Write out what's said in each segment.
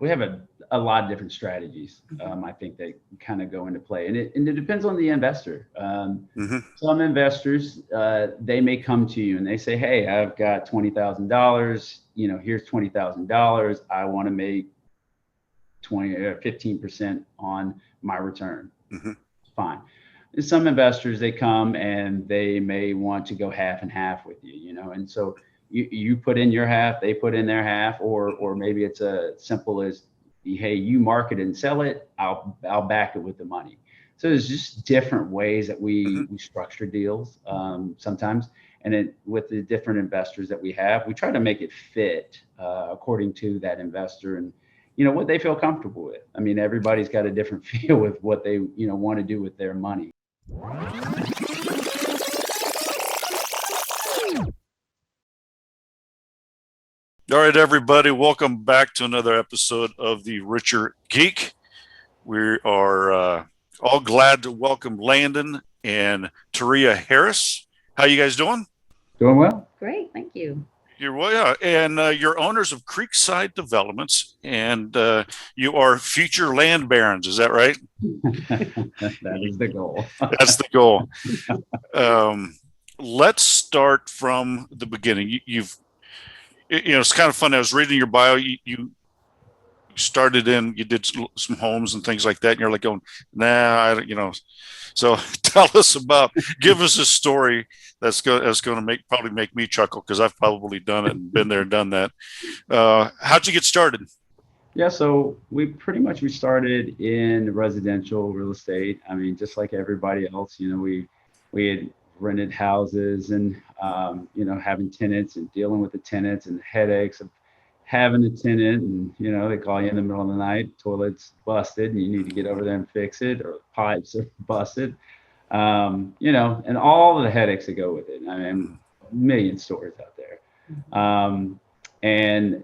we have a lot of different strategies. I think that kind of go into play, and it depends on the investor. Some investors, they may come to you and they say, "Hey, I've got $20,000. Here's $20,000. I want to make 20 or 15% on my return." Fine. And some investors, they come and they may want to go half and half with you, and so you put in your half, they put in their half, or maybe it's as simple as, "Hey, you market and sell it, I'll back it with the money." So there's just different ways that we structure deals sometimes, and with the different investors that we have, we try to make it fit according to that investor and what they feel comfortable with. I mean, everybody's got a different feel with what they want to do with their money. All right, everybody, welcome back to another episode of the Richer Geek. We are all glad to welcome Landon and Teria Harris. How you guys doing? Doing well. Great, thank you. You're well, yeah. And you're owners of Creekside Developments, and you are future land barons. Is that right? That is the goal. That's the goal. Let's start from the beginning. It's kind of fun. I was reading your bio. You started you did some homes and things like that, and you're like going, nah, So give us a story that's going to probably make me chuckle, because I've probably done it and been there and done that. How'd you get started? Yeah, so we started in residential real estate. I mean, just like everybody else, we had rented houses and having tenants and dealing with the tenants and the headaches of having a tenant, and they call you in the middle of the night, toilet's busted and you need to get over there and fix it, or pipes are busted, and all the headaches that go with it. I mean, a million stories out there. And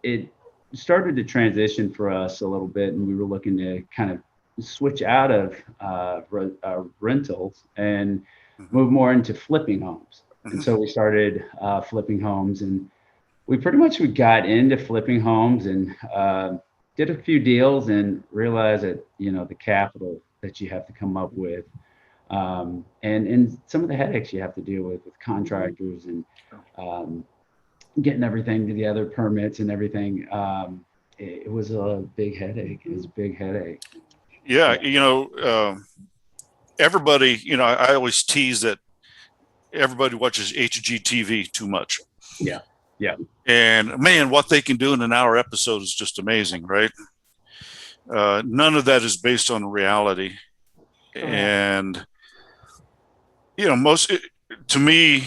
it started to transition for us a little bit, and we were looking to kind of switch out of rentals and move more into flipping homes. And so we started flipping homes, and we got into flipping homes and did a few deals and realized that, the capital that you have to come up with and some of the headaches you have to deal with contractors and getting everything together, permits and everything. It was a big headache. Yeah. Everybody, I always tease that everybody watches HGTV too much. Yeah. And man, what they can do in an hour episode is just amazing, right? None of that is based on reality. And, to me,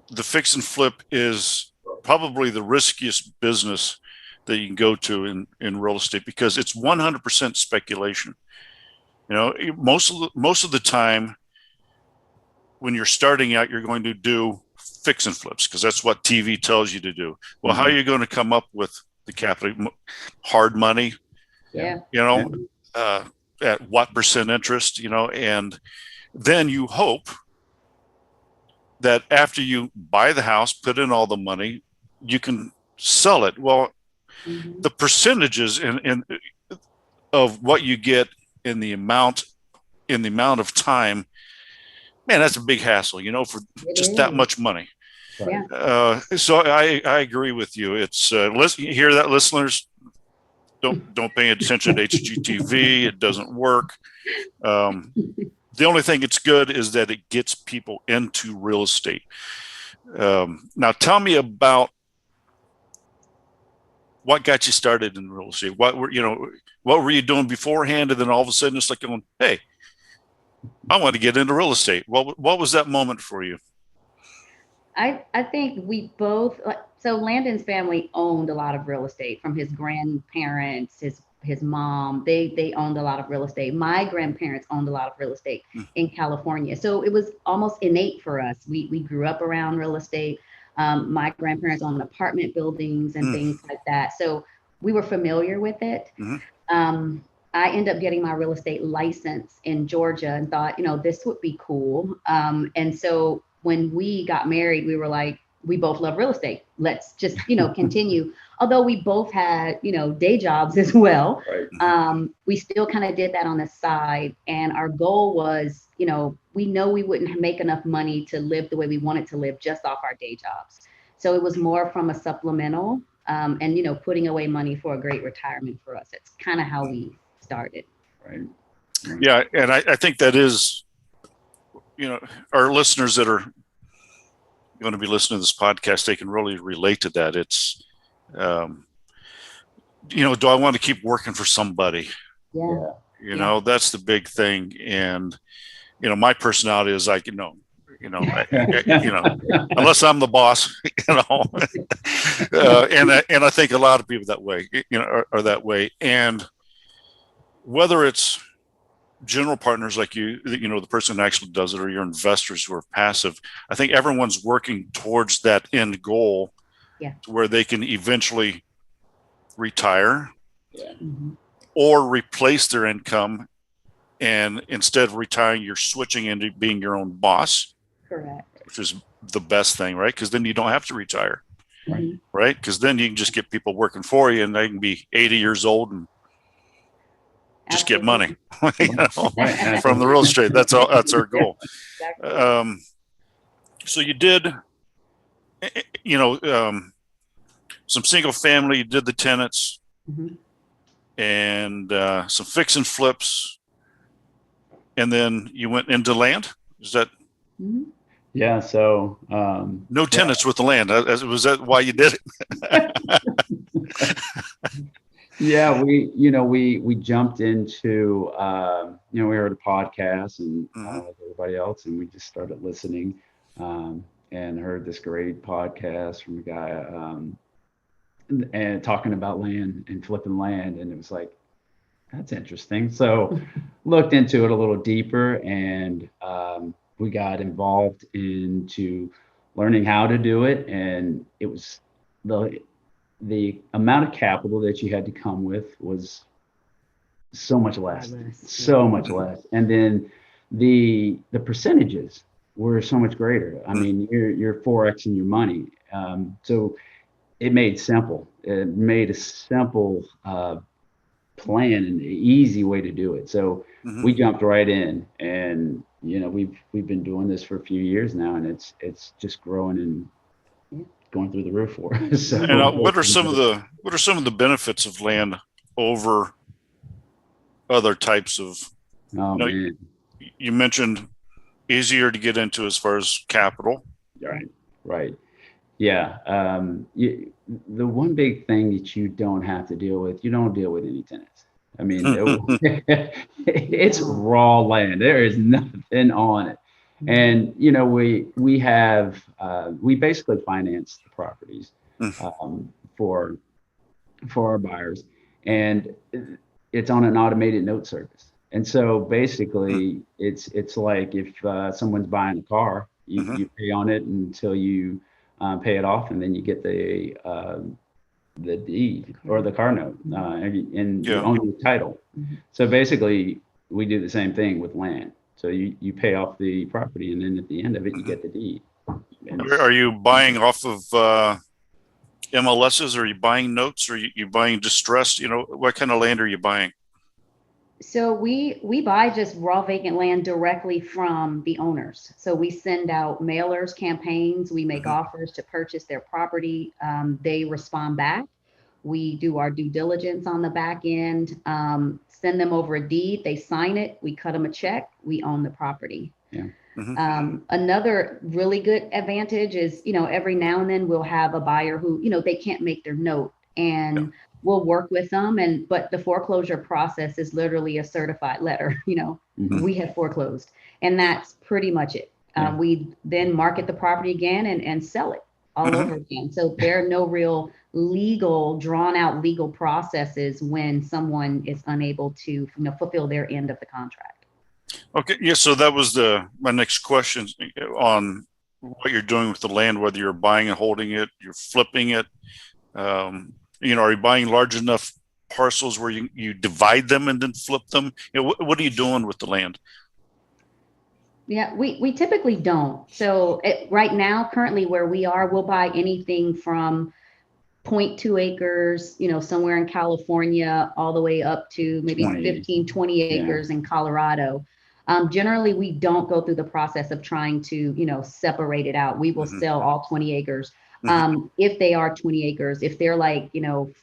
the fix and flip is probably the riskiest business that you can go to in real estate, because it's 100% speculation. Most of the time when you're starting out, you're going to do fix and flips because that's what TV tells you to do. Well, how are you going to come up with the capital? Hard money, Yeah. At what percent interest, and then you hope that after you buy the house, put in all the money, you can sell it. Well, the percentages of what you get in the amount of time, man, that's a big hassle, for just that much money. Yeah. So I agree with you. It's you hear that, listeners? Don't pay attention to HGTV. It doesn't work. The only thing it's good is that it gets people into real estate. Now, tell me about what got you started in real estate. What were you doing beforehand, and then all of a sudden it's like going, hey, I want to get into real estate. What was that moment for you? I think we both, so Landon's family owned a lot of real estate from his grandparents, his mom. They owned a lot of real estate. My grandparents owned a lot of real estate in California. So it was almost innate for us. We grew up around real estate. My grandparents owned apartment buildings and things like that. So we were familiar with it. I ended up getting my real estate license in Georgia and thought, this would be cool. And so when we got married, we were like, we both love real estate. Let's just, continue. Although we both had, day jobs as well. Right. We still kind of did that on the side. And our goal was, we know we wouldn't make enough money to live the way we wanted to live just off our day jobs. So it was more from a supplemental and, putting away money for a great retirement for us. It's kind of how we started. Right. Yeah. And I think that is, our listeners that are going to be listening to this podcast, they can really relate to that. It's, do I want to keep working for somebody? Yeah. That's the big thing. And, my personality is like, unless I'm the boss, and I think a lot of people that way, are that way. And whether it's general partners like you, the person that actually does it, or your investors who are passive, I think everyone's working towards that end goal, to where they can eventually retire, or replace their income. And instead of retiring, you're switching into being your own boss. Correct. Which is the best thing, right? Because then you don't have to retire, Right? Because then you can just get people working for you, and they can be 80 years old and just get money from the real estate. That's our goal. Exactly. So you did, some single family. You did the tenants, and some fix and flips, and then you went into land. Is that? Yeah. So no tenants with the land. Was that why you did it? Yeah, we jumped into we heard a podcast and like everybody else, and we just started listening, and heard this great podcast from a guy and talking about land and flipping land, and it was like, that's interesting. So looked into it a little deeper, and we got involved into learning how to do it, and it was the amount of capital that you had to come with was so much less, much less. And then the percentages were so much greater. I mean, you're 4Xing your money. So it made a simple plan and an easy way to do it. So we jumped right in, and we've been doing this for a few years now, and it's just growing and going through the roof for us. So, and what are some of the benefits of land over other types of? You mentioned easier to get into as far as capital. Right. Yeah. The one big thing that you don't have to deal with, you don't deal with any tenants. I mean, it's raw land. There is nothing on it. And, we have, we basically finance the properties for our buyers, and it's on an automated note service. And so basically it's like if someone's buying a car, you pay on it until you pay it off, and then you get the deed or the car note, and you own the title. So basically we do the same thing with land. So you pay off the property, and then at the end of it, you get the deed. Are you buying off of MLSs? Or are you buying notes? Or are you buying distressed? What kind of land are you buying? So we buy just raw vacant land directly from the owners. So we send out mailers, campaigns. We make offers to purchase their property. They respond back. We do our due diligence on the back end. Send them over a deed, they sign it, we cut them a check, we own the property. Another really good advantage is, every now and then we'll have a buyer who, they can't make their note, and we'll work with them. But the foreclosure process is literally a certified letter, we have foreclosed, and that's pretty much it. We then market the property again and sell it all over again. So there are no real drawn out legal processes when someone is unable to fulfill their end of the contract. Okay. Yeah. So that was my next question on what you're doing with the land, whether you're buying and holding it, you're flipping it. Are you buying large enough parcels where you divide them and then flip them? What are you doing with the land? Yeah, we typically don't. So right now, currently where we are, we'll buy anything from 0.2 acres, somewhere in California, all the way up to maybe 20. 15, 20 acres in Colorado. Generally, we don't go through the process of trying to, separate it out. We will sell all 20 acres. If they are 20 acres, if they're like,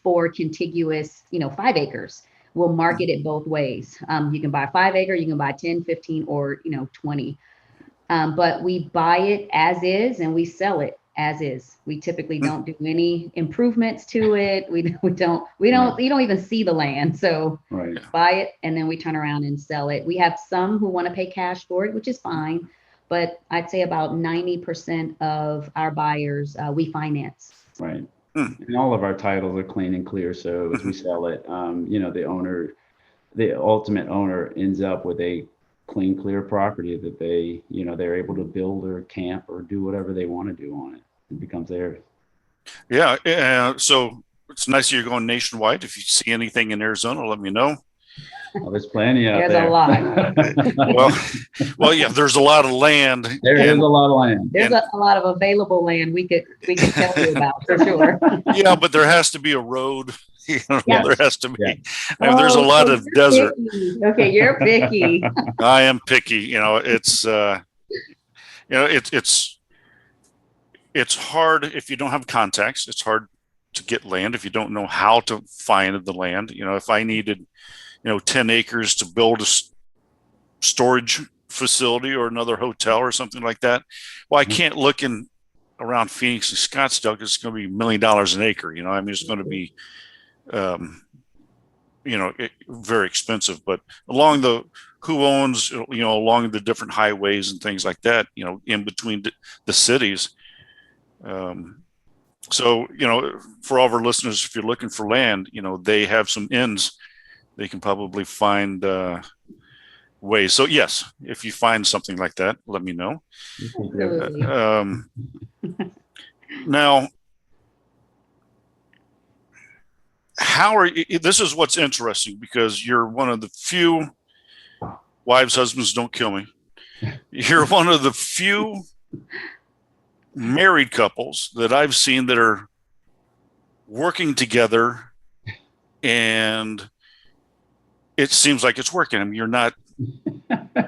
4 contiguous, 5 acres, we'll market it both ways. You can buy 5 acre, you can buy 10, 15, or, 20. But we buy it as is and we sell it as is. We typically don't do any improvements to it. We don't you don't even see the land. So buy it and then we turn around and sell it. We have some who want to pay cash for it, which is fine. But I'd say about 90% of our buyers, we finance. Right. And all of our titles are clean and clear. So as we sell it, the ultimate owner ends up with a clean, clear property that they're able to build or camp or do whatever they want to do on it. It becomes theirs. Yeah. So it's nice you're going nationwide. If you see anything in Arizona, let me know. Well, there's plenty out there. There's a lot. well, yeah, there's a lot of land. There is a lot of land. There's a lot of available land we could tell you about for sure. Yeah, but there has to be a road. There has to be. Yeah. I mean, there's a lot of desert. Picky. Okay, you're picky. I am picky. It's hard if you don't have contacts. It's hard to get land if you don't know how to find the land. If I needed 10 acres to build a storage facility or another hotel or something like that. Well, I can't look around Phoenix and Scottsdale because it's going to be $1 million an acre. It's going to be, very expensive. But along along the different highways and things like that, in between the cities. So, for all of our listeners, if you're looking for land, they have some inns. They can probably find ways. So yes, if you find something like that, let me know. Now, this is what's interesting because you're one of the few wives, husbands, don't kill me. You're one of the few married couples that I've seen that are working together and it seems like it's working. I mean, you're not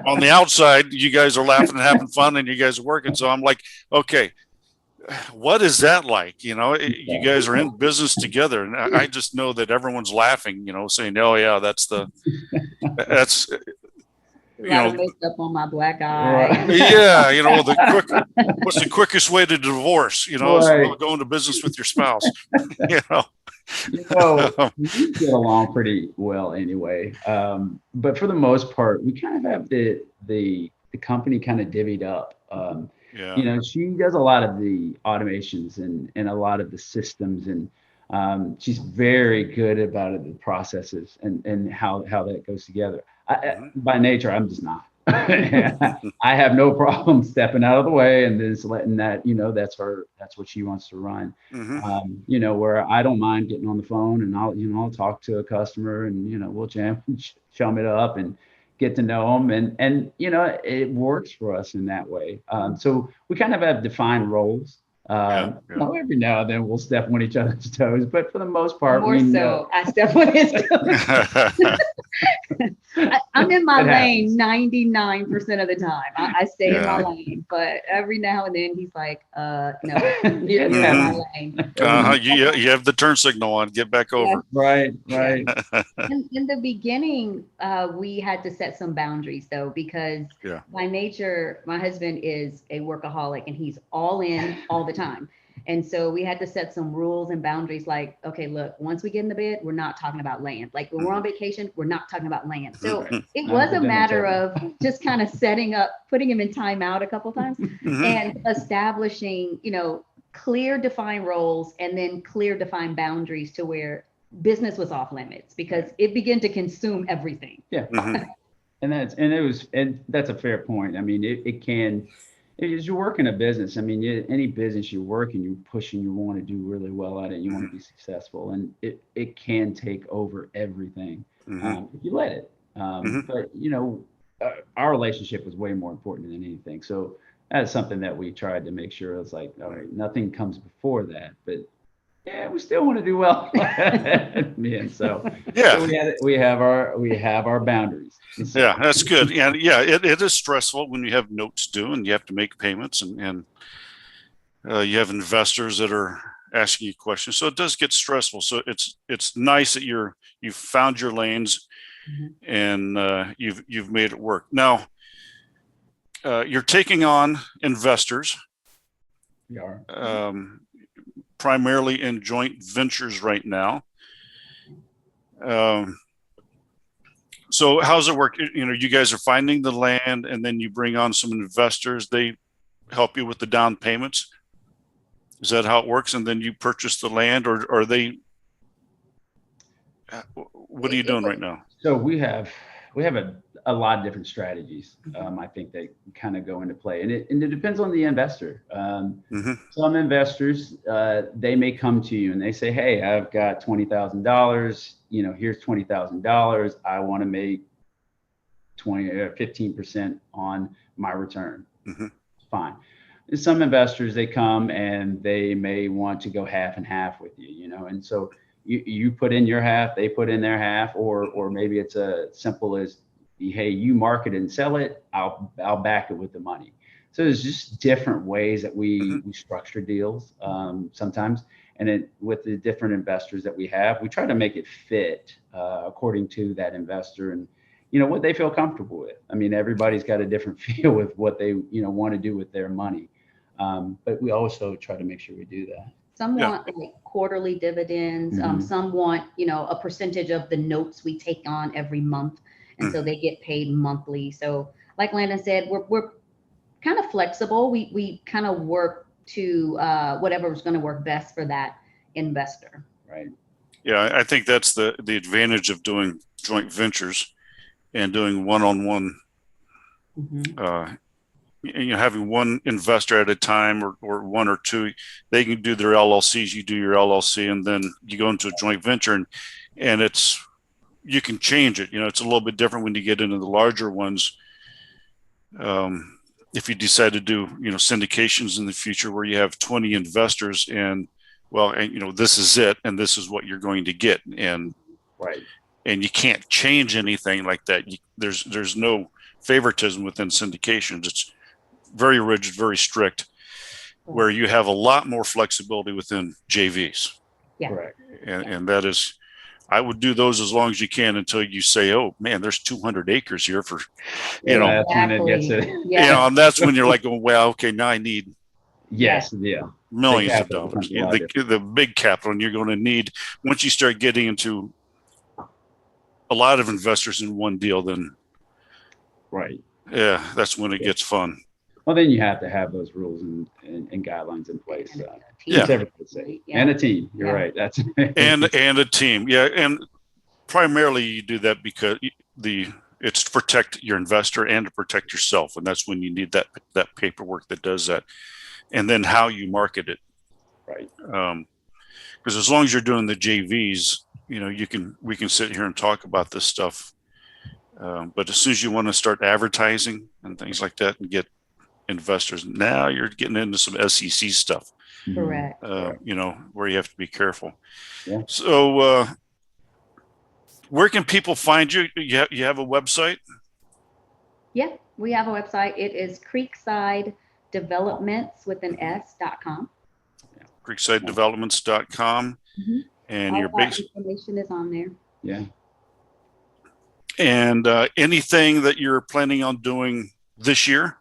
on the outside. You guys are laughing and having fun, and you guys are working. So I'm like, okay, what is that like? You guys are in business together, and I just know that everyone's laughing. Saying, "Oh yeah, that's." Makeup on my black eye. Right. Yeah, what's the quickest way to divorce? Is go into business with your spouse. We get along pretty well anyway. But for the most part, we kind of have the company kind of divvied up. She does a lot of the automations and a lot of the systems, and she's very good about it, the processes and how that goes together. By nature, I'm just not. I have no problem stepping out of the way and just letting that, that's what she wants to run. Where I don't mind getting on the phone and I'll talk to a customer and, we'll chum it up and get to know them. And it works for us in that way. So we kind of have defined roles. Every now and then we'll step on each other's toes, but for the most part, I step on his toes. I'm in my lane 99% of the time. I stay in my lane, but every now and then he's like, no, you're in my lane. You have the turn signal on, get back over. Right. In the beginning, we had to set some boundaries though, because by nature, my husband is a workaholic and he's all in all the time. And so we had to set some rules and boundaries like, okay, look, once we get in the bed, we're not talking about land. Like when we're on vacation, we're not talking about land. So it was a matter of just kind of setting up, putting him in timeout a couple of times and establishing, clear defined roles and then clear defined boundaries to where business was off limits because it began to consume everything. Yeah. And that's a fair point. I mean, it can. As you work in a business, I mean, any business you work and you're pushing, you want to do really well at it, you want to be successful, and it can take over everything if you let it. But our relationship was way more important than anything. So that's something that we tried to make sure it's like, all right, nothing comes before that, but yeah, we still want to do well. And so Yeah. we have our boundaries. So, Yeah, that's good. And yeah, it is stressful when you have notes due and you have to make payments and you have investors that are asking you questions. So it does get stressful. So it's nice that you've found your lanes and you've made it work. Now you're taking on investors we are. primarily in joint ventures right now. So how's it work? You know, you guys are finding the land and then you bring on some investors. They help you with the down payments. Is that how it works? And then you purchase the land, or are they? What are you doing right now? So we have a lot of different strategies. I think that kind of go into play, and it depends on the investor. Some investors they may come to you and they say, "Hey, I've got $20,000. You know, here's $20,000. I want to make 20 or 15% on my return." Fine. Some investors, they come and they may want to go half and half with you, you know, and so you put in your half, they put in their half, or maybe it's as simple as, hey, you market and sell it, I'll back it with the money. So there's just different ways that we structure deals sometimes, and with the different investors that we have, we try to make it fit according to that investor and you know what they feel comfortable with. I mean, everybody's got a different feel with what they want to do with their money. But we also try to make sure we do that. Some want like quarterly dividends. Some want, a percentage of the notes we take on every month. And so they get paid monthly. So like Landon said, we're kind of flexible. We kind of work to whatever is going to work best for that investor. Right. Yeah, I think that's the advantage of doing joint ventures and doing one-on-one having one investor at a time or one or two. They can do their LLCs, you do your LLC, and then you go into a joint venture and it's you can change it. It's a little bit different when you get into the larger ones. If you decide to do syndications in the future where you have 20 investors and this is it and this is what you're going to get, and right, and you can't change anything like that. There's no favoritism within syndications. It's very rigid, very strict, where you have a lot more flexibility within JVs. Yeah. Correct. And that is, I would do those as long as you can until you say, oh man, there's 200 acres here for, that's when it gets it. And that's when you're like, oh, well, okay, now I need millions of dollars, the big capital. And you're going to need, once you start getting into a lot of investors in one deal, then that's when it gets fun. Well, then you have to have those rules and guidelines in place. And a team. You're right. That's and a team. Yeah. And primarily you do that because it's to protect your investor and to protect yourself. And that's when you need that paperwork that does that. And then how you market it. Right. Because as long as you're doing the JVs, we can sit here and talk about this stuff. But as soon as you want to start advertising and things like that and get investors, now you're getting into some SEC stuff. Correct. Where you have to be careful. Yeah. So where can people find you? You have a website? Yeah, we have a website. It is Creekside Developments with an S.com. Creeksidedevelopments.com. And all your base information is on there. Yeah. And anything that you're planning on doing this year?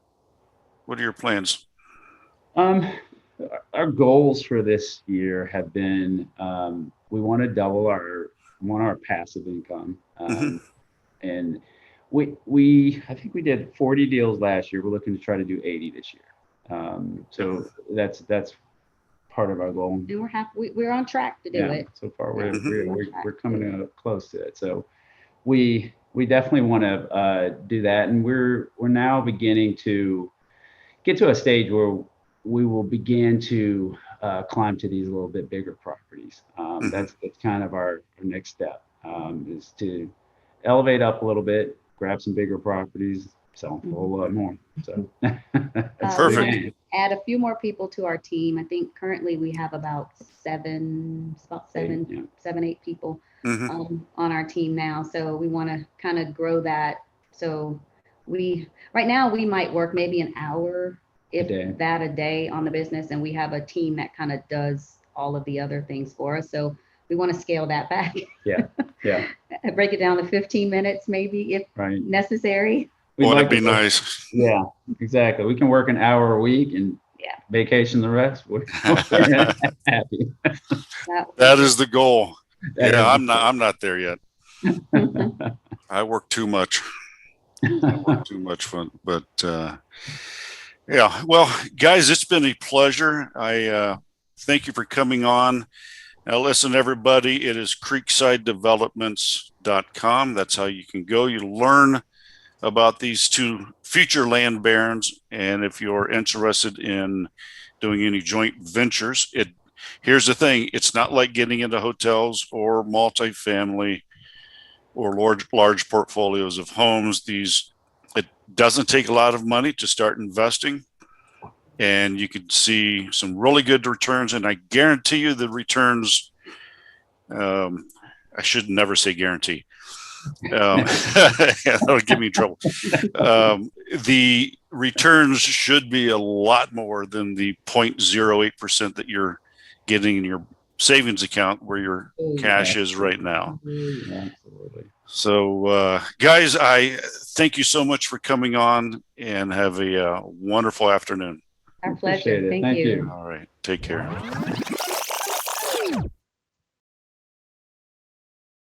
What are your plans? Our goals for this year have been we want to double our passive income, and we I think we did 40 deals last year. We're looking to try to do 80 this year. So that's part of our goal. And we're on track to do it. So far, we're coming up close to it. So we definitely want to do that, and we're now beginning to get to a stage where we will begin to climb to these a little bit bigger properties. That's kind of our next step, is to elevate up a little bit, grab some bigger properties, sell them for a whole lot more. So that's Perfect. the game. Add a few more people to our team. I think currently we have about eight people Mm-hmm. on our team now. So we want to kind of grow that. So right now we might work maybe an hour, if that, a day on the business, and we have a team that kind of does all of the other things for us. So we want to scale that back. Yeah. Break it down to 15 minutes maybe if necessary. We'd That'd like be to- nice. Yeah, exactly. We can work an hour a week and vacation the rest. We're happy. That is the goal. That I'm not there yet. I work too much. Fun, but well, guys, it's been a pleasure. I thank you for coming on. Now, listen, everybody, it is creeksidedevelopments.com. That's how you can go. You learn about these two future land barons, and if you're interested in doing any joint ventures, here's the thing: it's not like getting into hotels or multifamily or large portfolios of homes. It doesn't take a lot of money to start investing, and you can see some really good returns. And I guarantee you the returns. I should never say guarantee. That'll get me in trouble. The returns should be a lot more than the 0.08% that you're getting in your savings account where your cash is right now. Absolutely. So, guys, I thank you so much for coming on, and have a wonderful afternoon. Our pleasure. Thank you. All right. Take care.